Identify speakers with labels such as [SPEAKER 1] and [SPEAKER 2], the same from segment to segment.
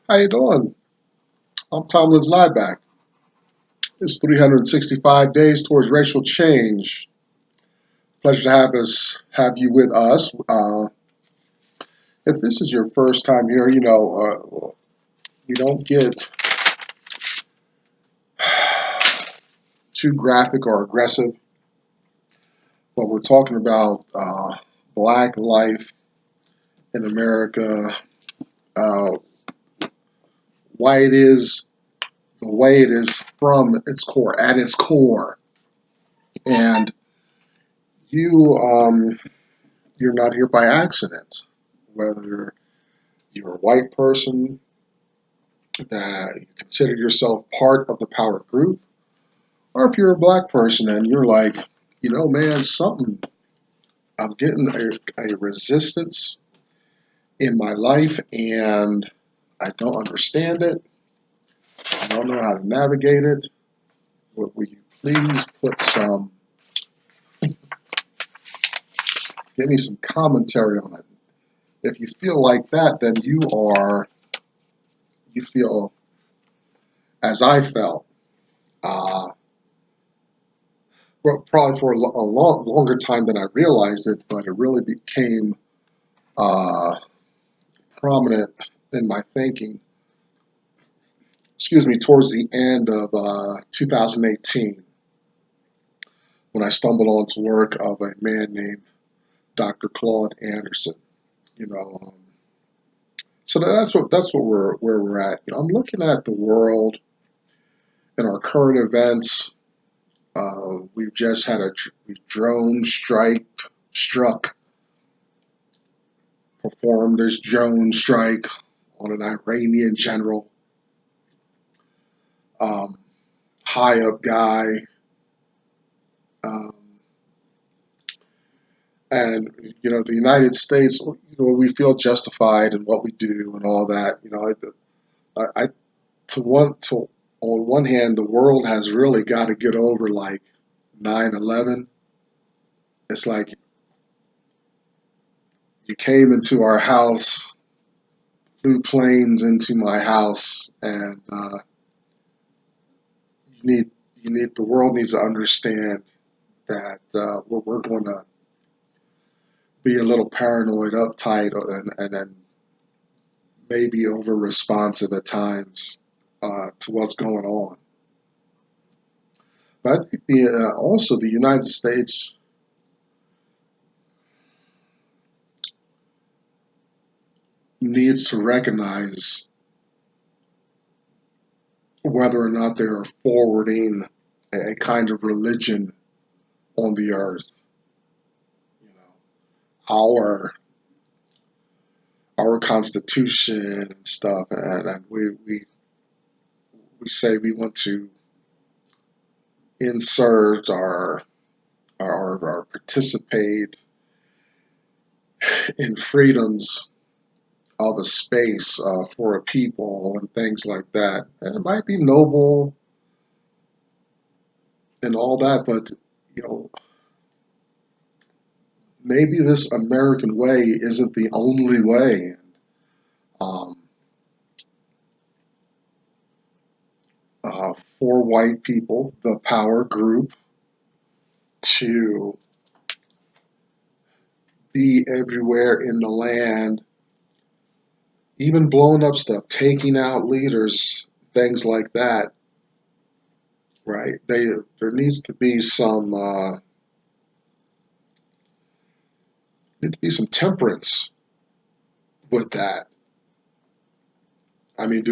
[SPEAKER 1] How you doing? I'm Tomlin's Lieback. It's 365 days towards racial change. Pleasure to have you with us. If this is your first time here, we don't get too graphic or aggressive, but we're talking about Black life in America, uh, why it is the way it is from its core, at its core, and you you're not here by accident. Whether you're a white person, that you consider yourself part of the power group, or if you're a black person and you're like, man, I'm getting a resistance in my life and I don't understand it. I don't know how to navigate it. Will you please give me some commentary on it? If you feel like that, then you feel as I felt. Uh, well, probably for a longer time than I realized it, but it really became uh, prominent in my thinking, towards the end of 2018 when I stumbled onto work of a man named Dr. Claude Anderson. You know, um, so that's what where we're at. I'm looking at the world and our current events. We've just had a drone struck, performed this drone strike on an Iranian general, um, high up guy. Um, and the United States, we feel justified in what we do and all that. I to on one hand, the world has really got to get over like 9/11. It's like you came into our house, flew planes into my house, and the world needs to understand that we're going to be a little paranoid, uptight, and then maybe over responsive at times to what's going on. But I think also the United States needs to recognize whether or not they are forwarding a kind of religion on the earth. You know, our Constitution and stuff, and we say we want to insert our participate in freedoms of a space for a people and things like that. And it might be noble and all that, but you know, maybe this American way isn't the only way. Um, for white people, the power group, to be everywhere in the land, even blowing up stuff, taking out leaders, things like that. Right? There needs to be some temperance with that. I mean,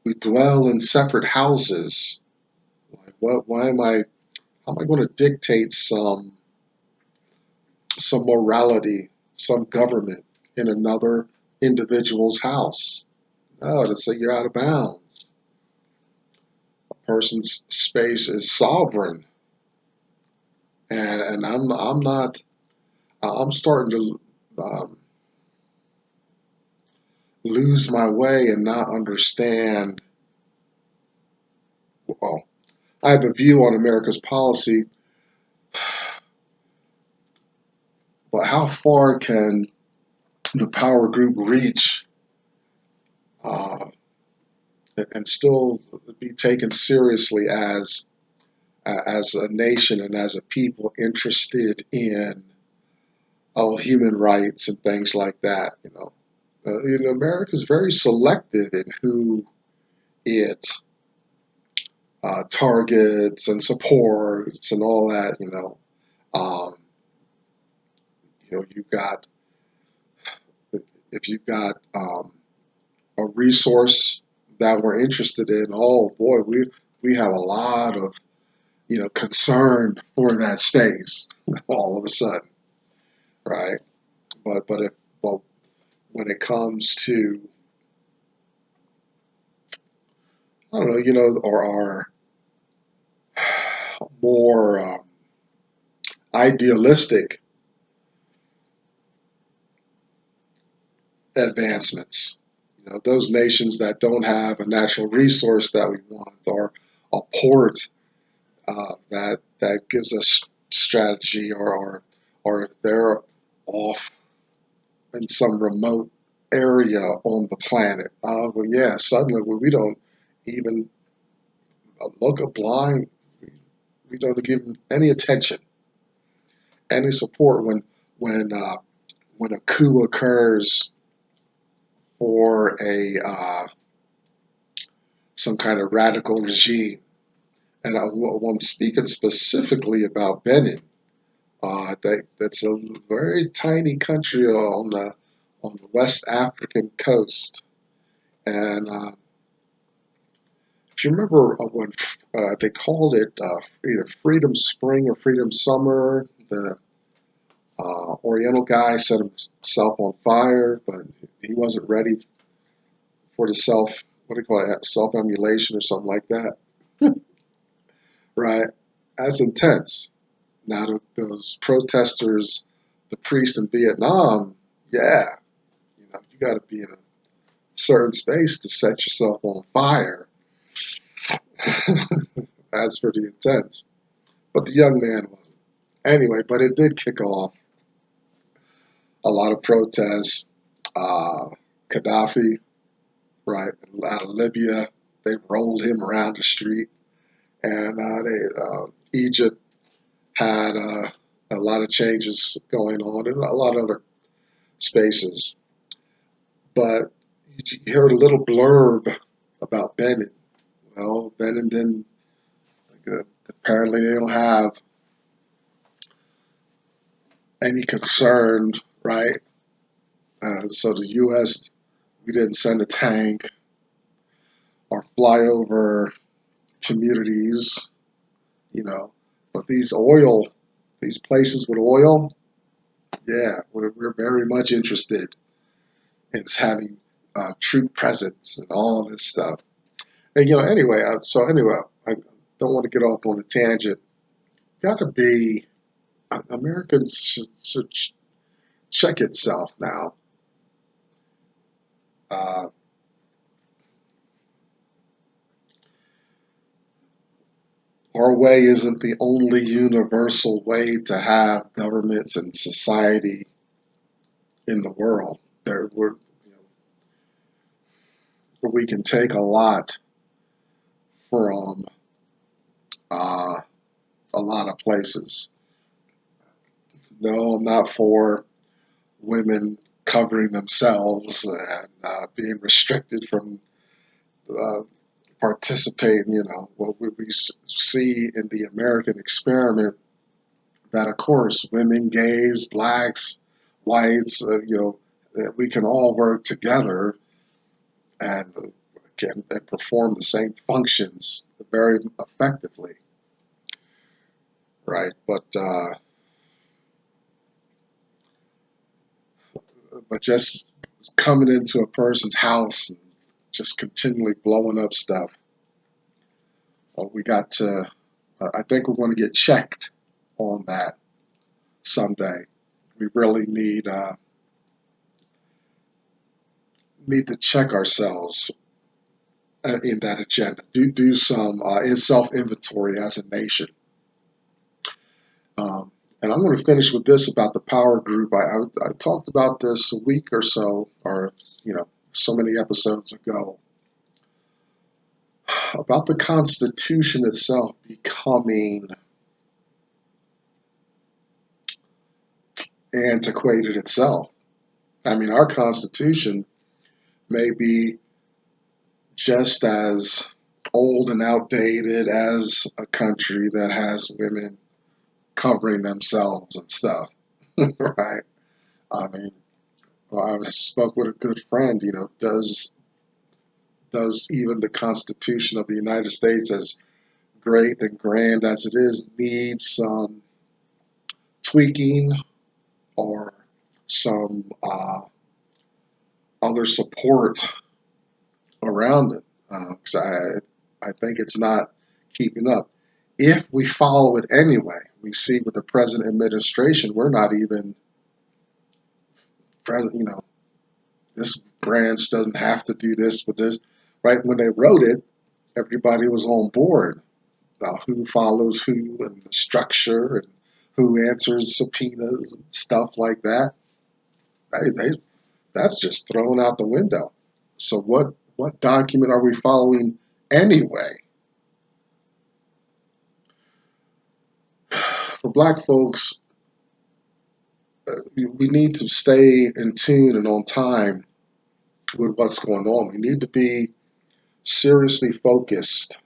[SPEAKER 1] we dwell in separate houses. Like, how am I going to dictate some morality, some government in another individual's house? No, that's like you're out of bounds. A person's space is sovereign, and I'm not. I'm starting to lose my way and not understand. Well, I have a view on America's policy, but how far can the power group reach uh, and still be taken seriously as a nation and as a people interested in human rights and things like that. America is very selective in who it targets and supports and all that. Um, you've got if you've got a resource that we're interested in, oh boy, we have a lot of concern for that space all of a sudden, right? But when it comes to I don't know, or our more idealistic advancements, those nations that don't have a natural resource that we want, or a port that gives us strategy, or if they're off in some remote area on the planet, well, yeah, suddenly we don't even look a blind. We don't give them any attention, any support when uh, when a coup occurs or a some kind of radical regime. And I'm speaking specifically about Benin. That's a very tiny country on the West African coast. And if you remember when they called it either Freedom Spring or Freedom Summer, the Oriental guy set himself on fire, but he wasn't ready for the what do you call it, self-emulation or something like that, right? That's intense. Now, those protesters, the priests in Vietnam, yeah, you got to be in a certain space to set yourself on fire. That's pretty intense. But the young man wasn't. Anyway, but it did kick off a lot of protests. Uh, Gaddafi, right, out of Libya, they rolled him around the street. And Egypt had a lot of changes going on in a lot of other spaces. But you heard a little blurb about Benin. Well, Benin didn't, apparently they don't have any concern, right? So the U.S., we didn't send a tank or fly over communities, you know. But these places with oil, yeah, we're very much interested in having troop presence and all this stuff. And anyway, I don't want to get off on a tangent. Got to be Americans should check itself now. Uh, our way isn't the only universal way to have governments and society in the world. We can take a lot from uh, a lot of places. No, I'm not for women covering themselves and being restricted from uh, participating. What we see in the American experiment, that of course women, gays, blacks, whites, that we can all work together and and perform the same functions very effectively, right? But just coming into a person's house and just continually blowing up stuff, we got to. I think we're going to get checked on that someday. We really need to check ourselves in that agenda. Do some in self inventory as a nation, And I'm going to finish with this about the power group. I talked about this a week or so, or so many episodes ago, about the Constitution itself becoming antiquated itself. I mean, our Constitution may be just as old and outdated as a country that has women covering themselves and stuff, right? I mean, I spoke with a good friend. Does even the Constitution of the United States, as great and grand as it is, need some tweaking or some other support around it? Because I think it's not keeping up. If we follow it anyway, we see with the present administration, we're not even present. This branch doesn't have to do this with this. Right when they wrote it, everybody was on board. Who follows who and the structure and who answers subpoenas and stuff like that. That's just thrown out the window. So what document are we following anyway? For black folks, we need to stay in tune and on time with what's going on. We need to be seriously focused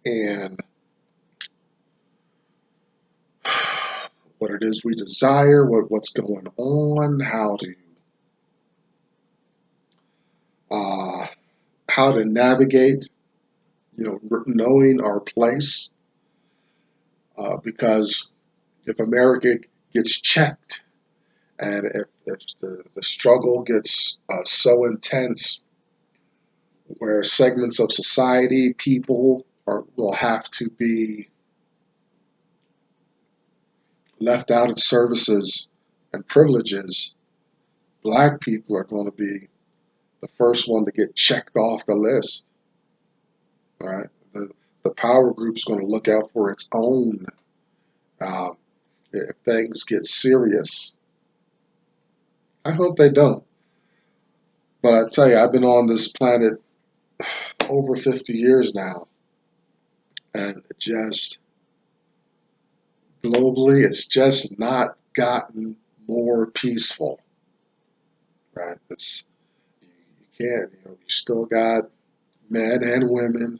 [SPEAKER 1] in what it is we desire, what's going on, uh, how to navigate, knowing our place. Because if America gets checked, and if the struggle gets so intense, where segments of society, people will have to be left out of services and privileges, black people are going to be the first one to get checked off the list. Right? The power group's going to look out for its own if things get serious. I hope they don't. But I tell you, I've been on this planet over 50 years now, and just globally, it's just not gotten more peaceful. Right? You can't. You still got men and women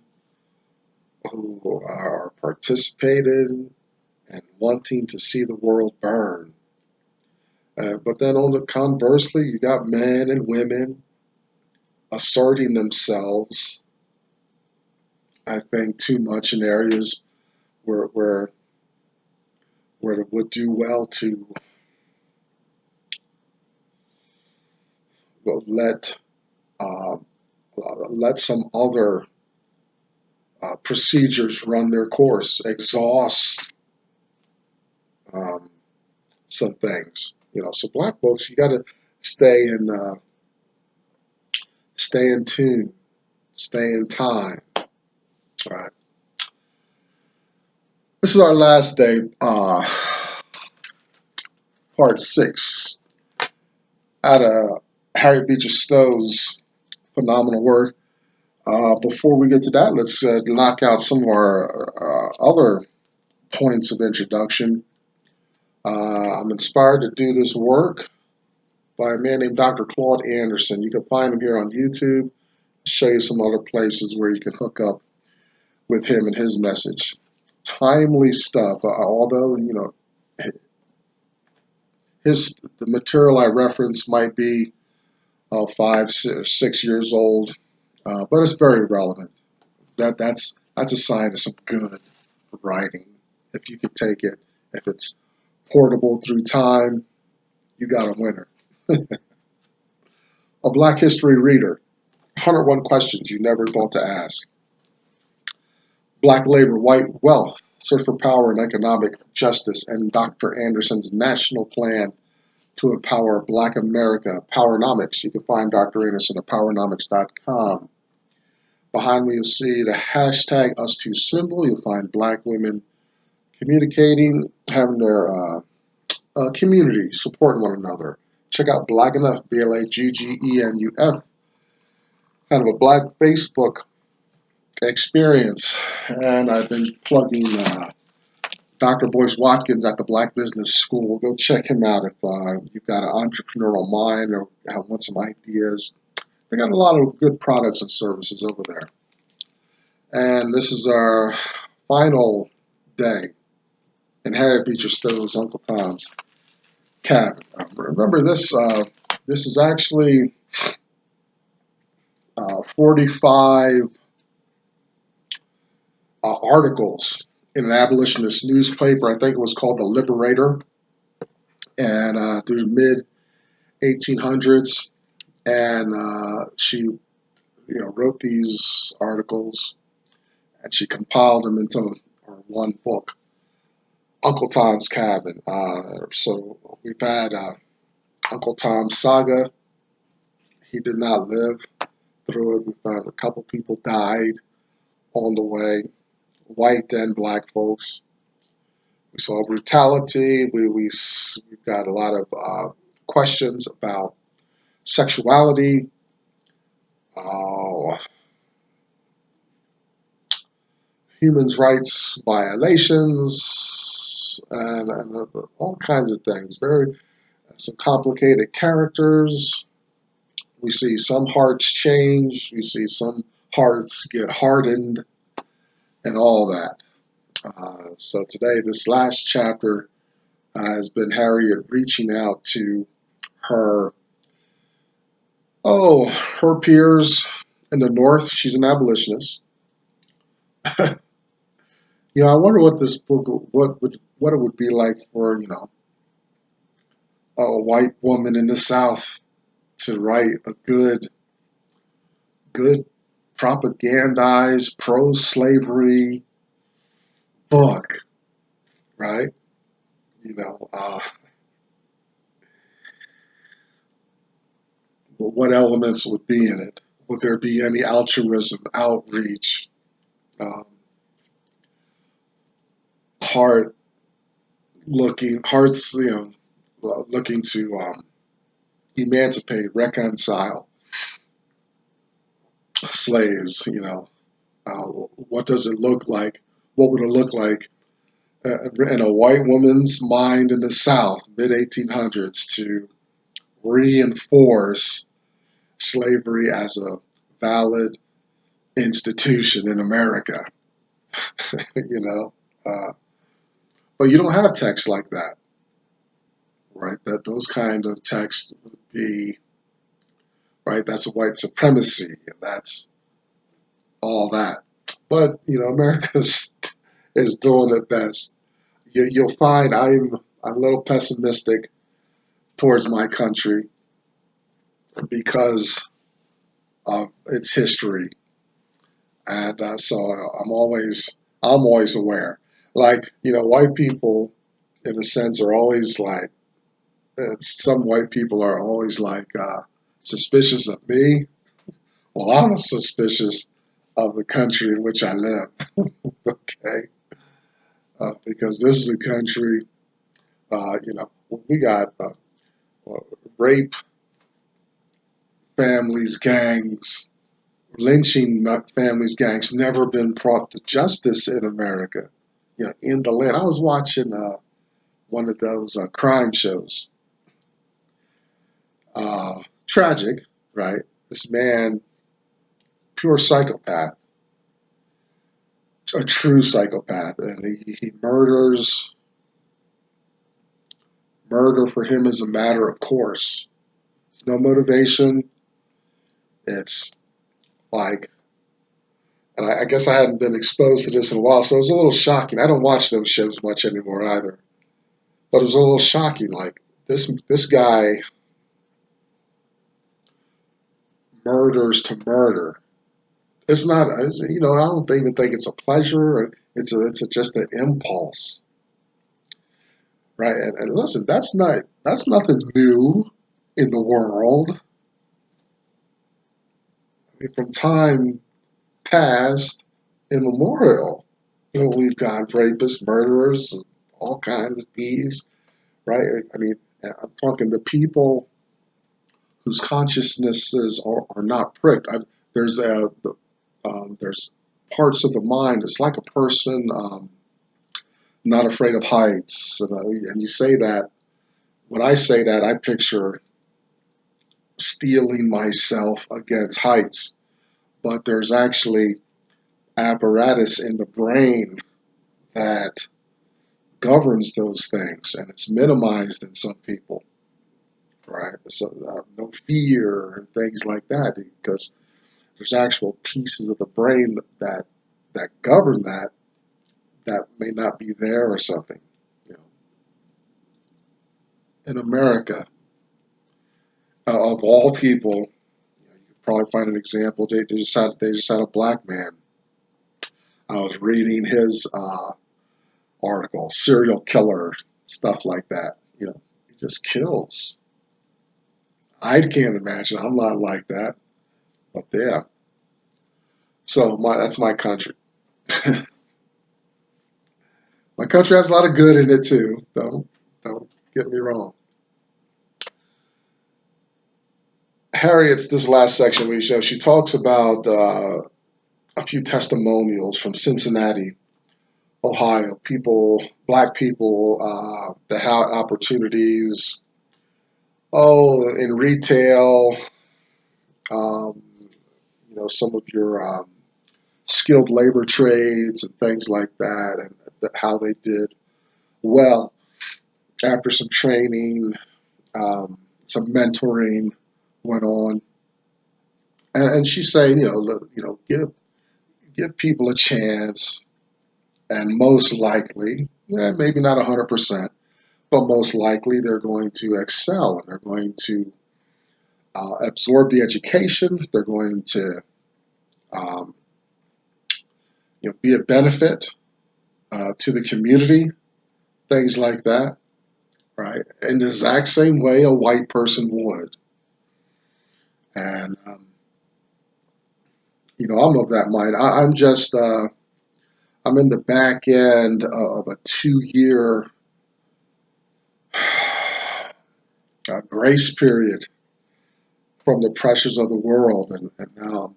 [SPEAKER 1] who are participating and wanting to see the world burn. But then on the conversely, you got men and women asserting themselves, I think, too much in areas where it would do well to let uh, let some other procedures run their course, exhaust um, some things. So black folks, you got to stay stay in tune, stay in time. All right. This is our last day, part 6, out of Harriet Beecher Stowe's phenomenal work. Before we get to that, let's knock out some of our other points of introduction. I'm inspired to do this work by a man named Dr. Claude Anderson. You can find him here on YouTube. Show you some other places where you can hook up with him and his message. Timely stuff. Although the material I reference might be 5, 6 years old, but it's very relevant. That's a sign of some good writing. If you could take it, if it's portable through time, you got a winner. A Black History Reader. 101 questions you never thought to ask. Black labor, white wealth, search for power and economic justice, and Dr. Anderson's national plan to empower Black America, Powernomics. You can find Dr. Anderson at powernomics.com. Behind me, you'll see the hashtag #US2 symbol. You'll find Black women communicating, having their community, supporting one another. Check out Black Enough, BLAGGENUF, kind of a black Facebook experience. And I've been plugging Dr. Boyce Watkins at the Black Business School. Go check him out if you've got an entrepreneurial mind or want some ideas. They got a lot of good products and services over there. And this is our final day in Harriet Beecher Stowe's Uncle Tom's Cabin. Remember this, this is actually 45 articles in an abolitionist newspaper. I think it was called The Liberator, and through mid 1800s. And she, wrote these articles, and she compiled them into one book, Uncle Tom's Cabin. So we've had Uncle Tom's Saga. He did not live through it. We found a couple people died on the way, white and black folks. We saw brutality. We've got a lot of questions about sexuality, human rights violations, and all kinds of things. Some complicated characters. We see some hearts change. We see some hearts get hardened, and all that. So today, this last chapter has been Harriet reaching out to her her peers in the North. She's an abolitionist. I wonder what this book, what it would be like for a white woman in the South to write a good propagandized pro-slavery book, right? What elements would be in it? Would there be any altruism, outreach, um, hearts, looking to emancipate, reconcile slaves? What does it look like? What would it look like in a white woman's mind in the South, mid 1800s, to reinforce slavery as a valid institution in America? you know, but you don't have texts like that, right? That those kind of texts would be right. That's a white supremacy, and that's all that. But America is doing it best. You'll find I'm a little pessimistic towards my country because of its history, and so I'm always aware. Like white people, in a sense, are always like some white people are always like suspicious of me. Well, I'm suspicious of the country in which I live. Okay, because this is a country, we got rape, families, gangs, lynching families, gangs, never been brought to justice in America. In the land. I was watching one of those crime shows. Tragic, right? This man, pure psychopath, a true psychopath, and he murders. Murder for him is a matter of course. There's no motivation. It's like, and I guess I hadn't been exposed to this in a while, so it was a little shocking. I don't watch those shows much anymore either, but it was a little shocking. Like this guy murders to murder. It's not, I don't even think it's a pleasure. It's just an impulse, right? And listen, that's nothing new in the world. I mean, from time past, immemorial, we've got rapists, murderers, all kinds of thieves, right? I mean, I'm talking the people whose consciousnesses are not pricked. There's there's parts of the mind. It's like a person not afraid of heights, and you say that. When I say that, I picture steeling myself against heights, but there's actually apparatus in the brain that governs those things, and it's minimized in some people, right? So no fear and things like that, because there's actual pieces of the brain that govern that may not be there or something. You know, in America, of all people, you could probably find an example. They just had a black man. I was reading his article, serial killer, stuff like that. He just kills. I can't imagine. I'm not like that, but yeah. So that's my country. My country has a lot of good in it too. Don't get me wrong. Harriet's this last section we show. She talks about a few testimonials from Cincinnati, Ohio. Black people that had opportunities. Oh, in retail, um, some of your skilled labor trades and things like that, and how they did well after some training, some mentoring went on, and she's saying, give people a chance, and most likely, maybe not 100%, but most likely they're going to excel and they're going to absorb the education. They're going to um, be a benefit to the community, things like that, right? In the exact same way a white person would. And I'm of that mind. I'm in the back end of a 2 year grace period from the pressures of the world, and now I'm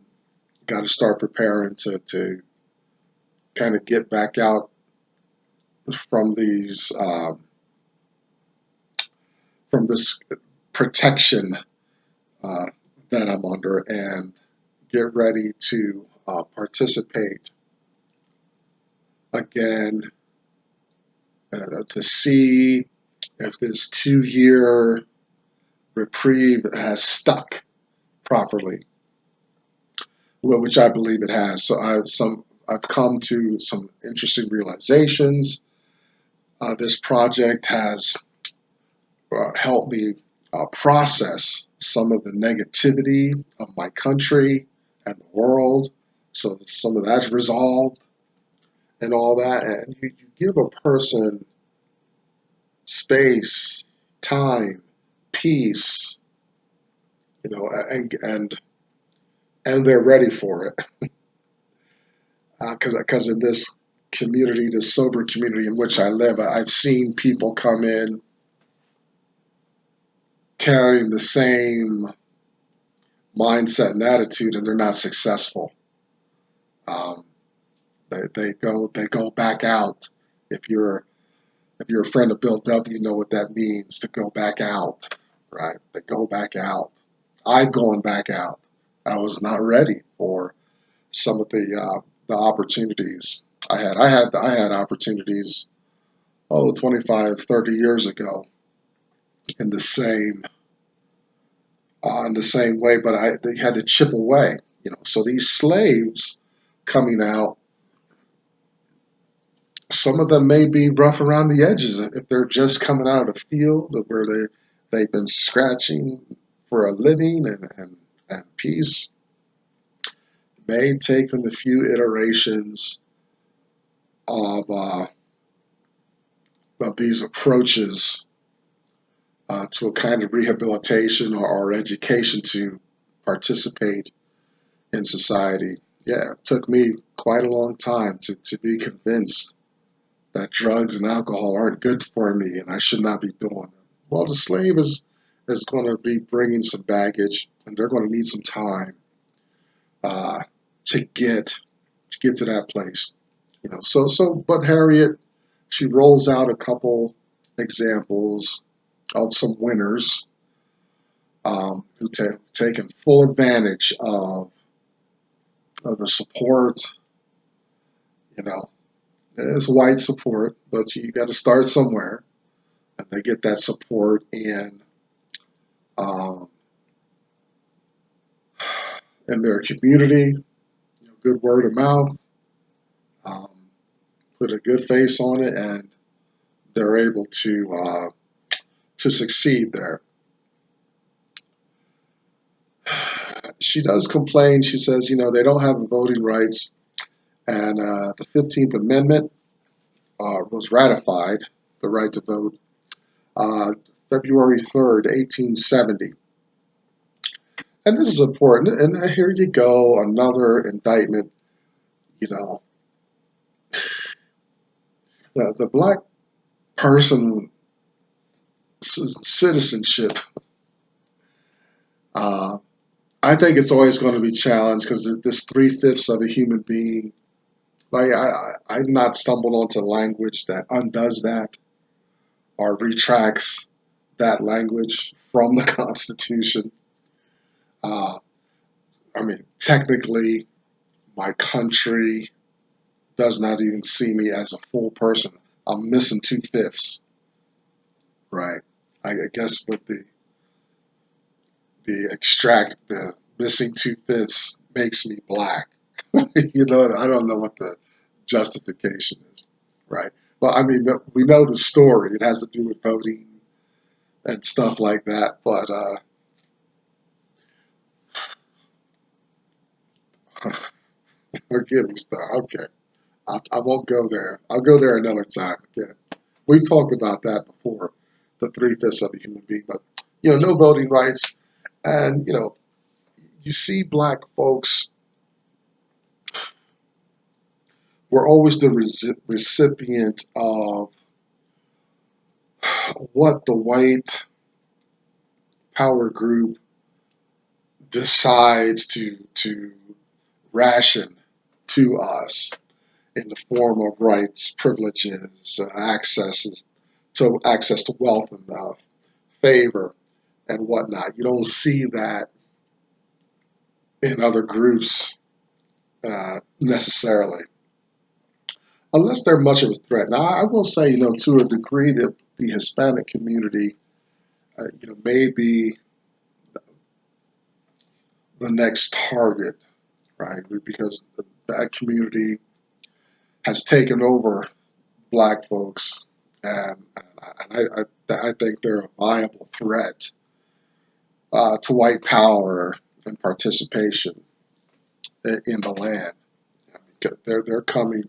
[SPEAKER 1] got to start preparing to kind of get back out from from this protection uh, that I'm under, and get ready to participate again, to see if this 2 year reprieve has stuck properly, which I believe it has. So I've come to some interesting realizations. This project has helped me process some of the negativity of my country and the world. So some of that's resolved and all that. And you give a person space, time, peace, and they're ready for it. Because in this community, this sober community in which I live, I've seen people come in carrying the same mindset and attitude, and they're not successful. Um, they go back out. If you're a friend of Bill W, you know what that means, to go back out, right? They go back out. I'm going back out. I was not ready for some of the opportunities I had. I had opportunities, 25, 30 years ago in the same way, but they had to chip away. So these slaves coming out, some of them may be rough around the edges if they're just coming out of the field where they've been scratching for a living and peace. It may take them a few iterations of these approaches to a kind of rehabilitation or education to participate in society. Yeah, it took me quite a long time to be convinced that drugs and alcohol aren't good for me and I should not be doing them. Well, the slave is going to be bringing some baggage, and they're going to need some time uh, to get to that place. But Harriet, she rolls out a couple examples of some winners who taken full advantage of the support. You know, it's white support, but you got to start somewhere, and they get that support um, in their community. Good word of mouth, um, put a good face on it, and they're able to succeed there. She does complain. She says, they don't have voting rights, and the 15th Amendment was ratified, the right to vote, uh, February 3rd, 1870. And this is important. And here you go, another indictment. You know, the black person citizenship. Uh, I think it's always going to be challenged because this 3/5 of a human being. Like I've not stumbled onto language that undoes that or retracts that language from the Constitution. Uh, I mean, technically, my country does not even see me as a full person. I'm missing 2/5, right? I guess with the missing 2/5 makes me black. I don't know what the justification is, right? Well, I mean, we know the story. It has to do with voting and stuff like that. But forgive me, Star. Okay, I won't go there. I'll go there another time. Okay, we've talked about that before, the 3/5 of a human being. But no voting rights, and you see black folks were always the recipient of what the white power group decides to ration to us in the form of rights, privileges, access to wealth and favor and whatnot. You don't see that in other groups necessarily, unless they're much of a threat. Now, I will say, to a degree, that the Hispanic community, may be the next target, right? Because that community has taken over black folks, and I think they're a viable threat to white power and participation in the land. They're coming.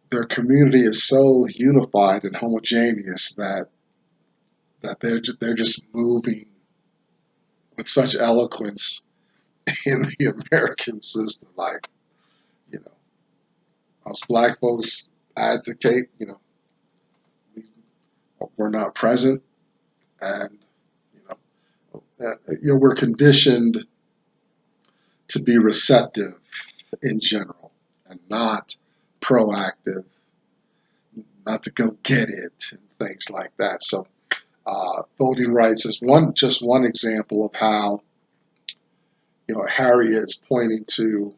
[SPEAKER 1] Their community is so unified and homogeneous that they're just moving with such eloquence in the American system. Like, you know, us black folks advocate. We're not present, and we're conditioned to be receptive in general and not proactive, not to go get it and things like that. So voting rights is just one example of how Harriet is pointing to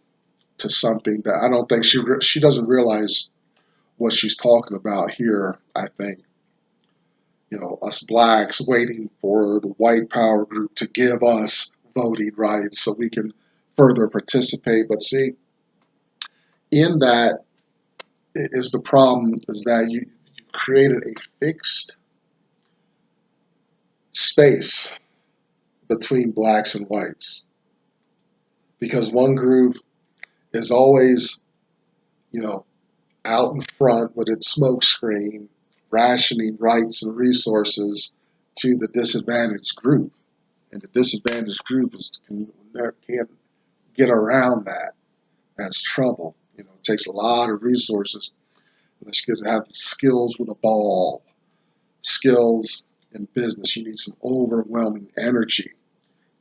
[SPEAKER 1] something that I don't think she doesn't realize what she's talking about here. I think us blacks waiting for the white power group to give us voting rights so we can further participate. But see, in that is the problem, is that you created a fixed space between blacks and whites, because one group is always, out in front with its smoke screen, rationing rights and resources to the disadvantaged group. And the disadvantaged group can't get around that. That's trouble. It takes a lot of resources. She could have skills with a ball, skills in business. You need some overwhelming energy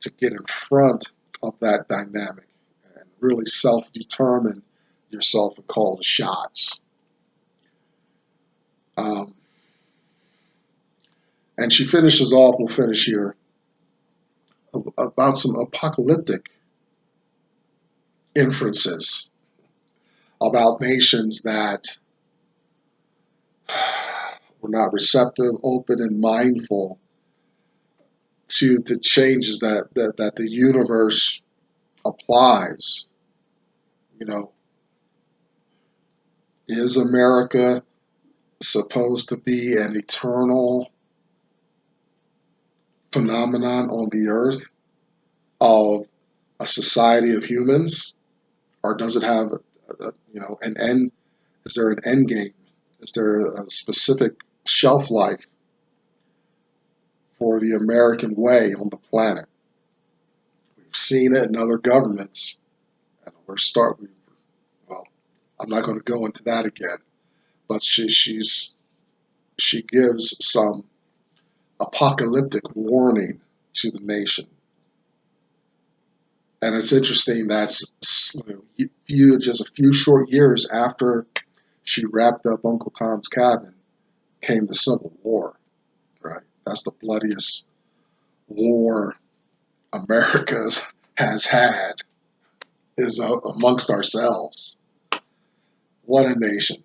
[SPEAKER 1] to get in front of that dynamic and really self-determine yourself and call the shots. And she finishes off, we'll finish here, about some apocalyptic inferences about nations that were not receptive, open, and mindful to the changes that the universe applies. You know, is America supposed to be an eternal phenomenon on the earth of a society of humans, or does it have an end? Is there an end game? Is there a specific shelf life for the American way on the planet? We've seen it in other governments, and well, I'm not going to go into that again, but she gives some apocalyptic warning to the nation. And it's interesting that's just a few short years after she wrapped up Uncle Tom's Cabin came the Civil War, right? That's the bloodiest war America has had, is amongst ourselves. What a nation.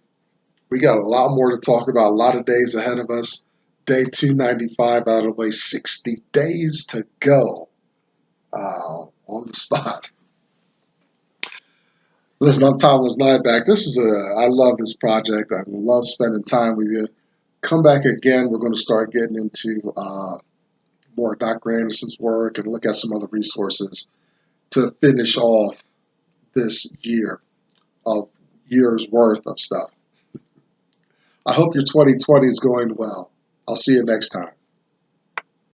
[SPEAKER 1] We got a lot more to talk about, a lot of days ahead of us. Day 295 out of the way, 60 days to go. On the spot. Listen, I'm Thomas Nyback. I love this project. I love spending time with you. Come back again. We're going to start getting into more of Dr. Anderson's work and look at some other resources to finish off this year's worth of stuff. I hope your 2020 is going well. I'll see you next time.